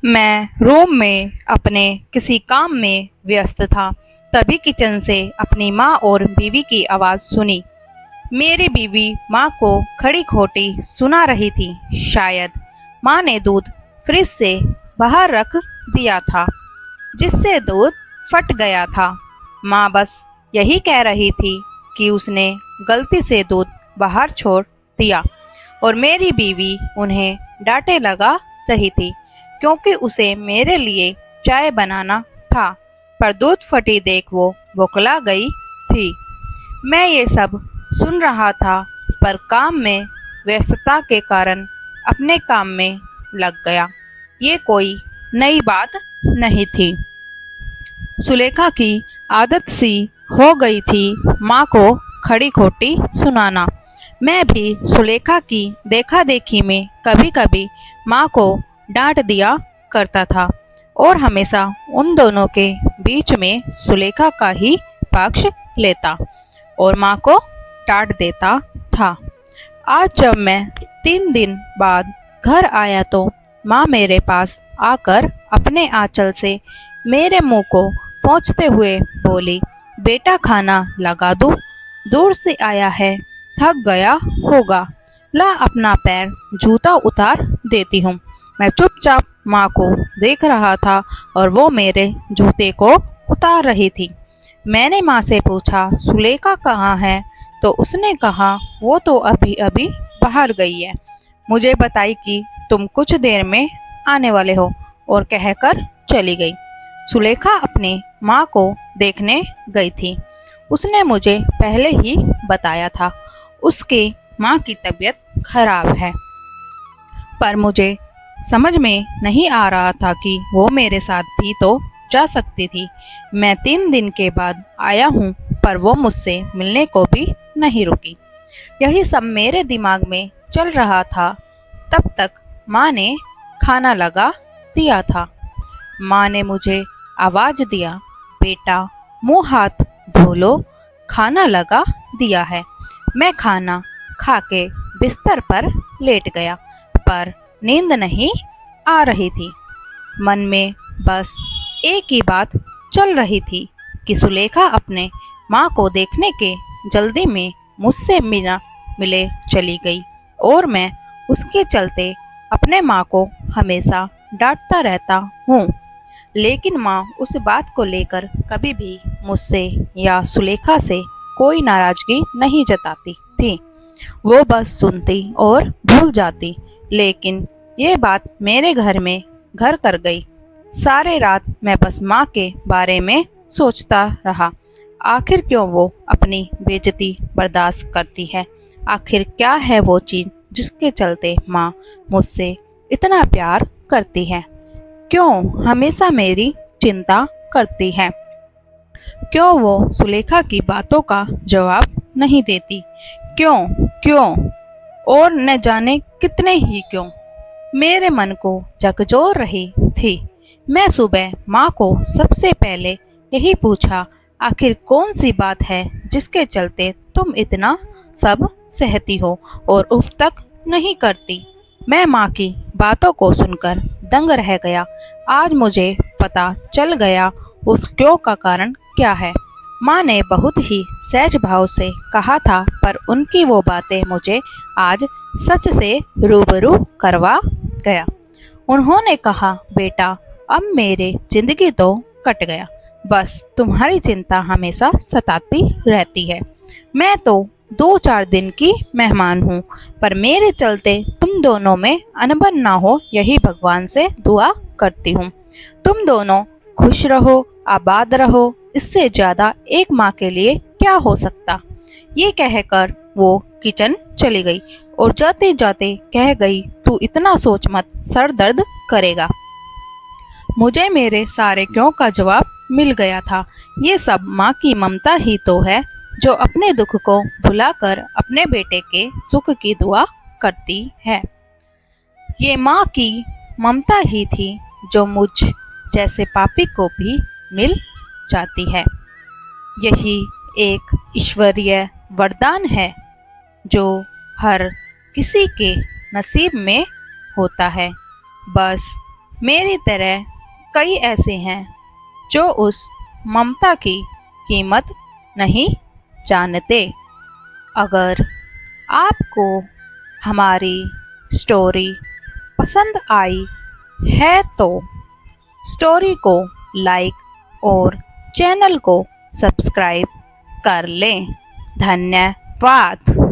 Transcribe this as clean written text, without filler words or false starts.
मैं रूम में अपने किसी काम में व्यस्त था। तभी किचन से अपनी माँ और बीवी की आवाज़ सुनी। मेरी बीवी माँ को खड़ी खोटी सुना रही थी। शायद माँ ने दूध फ्रिज से बाहर रख दिया था, जिससे दूध फट गया था। माँ बस यही कह रही थी कि उसने गलती से दूध बाहर छोड़ दिया, और मेरी बीवी उन्हें डांटे लगा रही थी क्योंकि उसे मेरे लिए चाय बनाना था। पर दूध फटी देख वो बौखला गई थी। मैं ये सब सुन रहा था, पर काम में व्यस्तता के कारण अपने काम में लग गया। ये कोई नई बात नहीं थी। सुलेखा की आदत सी हो गई थी माँ को खड़ी खोटी सुनाना। मैं भी सुलेखा की देखा देखी में कभी कभी माँ को डांट दिया करता था, और हमेशा उन दोनों के बीच में सुलेखा का ही पक्ष लेता और माँ को डांट देता था। आज जब मैं 3 दिन बाद घर आया तो माँ मेरे पास आकर अपने आंचल से मेरे मुंह को पोंछते हुए बोली, बेटा खाना लगा दूं? दूर से आया है, थक गया होगा। ला अपना पैर जूता उतार देती हूँ। मैं चुपचाप माँ को देख रहा था और वो मेरे जूते को उतार रही थी। मैंने माँ से पूछा, सुलेखा कहाँ है? तो उसने कहा, वो तो अभी अभी बाहर गई है। मुझे बताई कि तुम कुछ देर में आने वाले हो, और कहकर चली गई। सुलेखा अपनी माँ को देखने गई थी। उसने मुझे पहले ही बताया था उसके माँ की तबीयत खराब है, पर मुझे समझ में नहीं आ रहा था कि वो मेरे साथ भी तो जा सकती थी। मैं 3 दिन के बाद आया हूँ, पर वो मुझसे मिलने को भी नहीं रुकी। यही सब मेरे दिमाग में चल रहा था। तब तक माँ ने खाना लगा दिया था। माँ ने मुझे आवाज़ दिया, बेटा मुंह हाथ धो लो, खाना लगा दिया है। मैं खाना खा के बिस्तर पर लेट गया, पर नींद नहीं आ रही थी। मन में बस एक ही बात चल रही थी कि सुलेखा अपने माँ को देखने के जल्दी में मुझसे बिना मिले चली गई, और मैं उसके चलते अपने माँ को हमेशा डांटता रहता हूँ। लेकिन माँ उस बात को लेकर कभी भी मुझसे या सुलेखा से कोई नाराजगी नहीं जताती थी। वो बस सुनती और भूल जाती। लेकिन ये बात मेरे घर में घर कर गई। सारे रात मैं बस माँ के बारे में सोचता रहा। आखिर क्यों वो अपनी बेइज्जती बर्दाश्त करती है? आखिर क्या है वो चीज़ जिसके चलते माँ मुझसे इतना प्यार करती है? क्यों हमेशा मेरी चिंता करती है? क्यों वो सुलेखा की बातों का जवाब नहीं देती? क्यों क्यों और न जाने कितने ही क्यों मेरे मन को झकझोर रही थी। मैं सुबह माँ को सबसे पहले यही पूछा, आखिर कौन सी बात है जिसके चलते तुम इतना सब सहती हो और उफ तक नहीं करती? मैं माँ की बातों को सुनकर दंग रह गया। आज मुझे पता चल गया उस क्यों का कारण क्या है। माँ ने बहुत ही सहज भाव से कहा था, पर उनकी वो बातें मुझे आज सच से रूबरू करवा गया। उन्होंने कहा, बेटा अब मेरे जिंदगी तो कट गया, बस तुम्हारी चिंता हमेशा सताती रहती है। मैं तो 2-4 दिन की मेहमान हूँ, पर मेरे चलते तुम दोनों में अनबन ना हो, यही भगवान से दुआ करती हूँ। तुम दोनों खुश रहो, आबाद रहो, इससे ज्यादा एक माँ के लिए क्या हो सकता? ये कहकर वो किचन चली गई और जाते जाते कह गई, तू इतना सोच मत, सर दर्द करेगा। मुझे मेरे सारे क्यों का जवाब मिल गया था। ये सब माँ की ममता ही तो है, जो अपने दुख को भुलाकर अपने बेटे के सुख की दुआ करती है। ये माँ की ममता ही थी जो मुझ जैसे पापी को भी मिल जाती है। यही एक ईश्वरीय वरदान है जो हर किसी के नसीब में होता है। बस मेरी तरह कई ऐसे हैं जो उस ममता की कीमत नहीं जानते। अगर आपको हमारी स्टोरी पसंद आई है तो स्टोरी को लाइक और चैनल को सब्सक्राइब कर लें। धन्यवाद।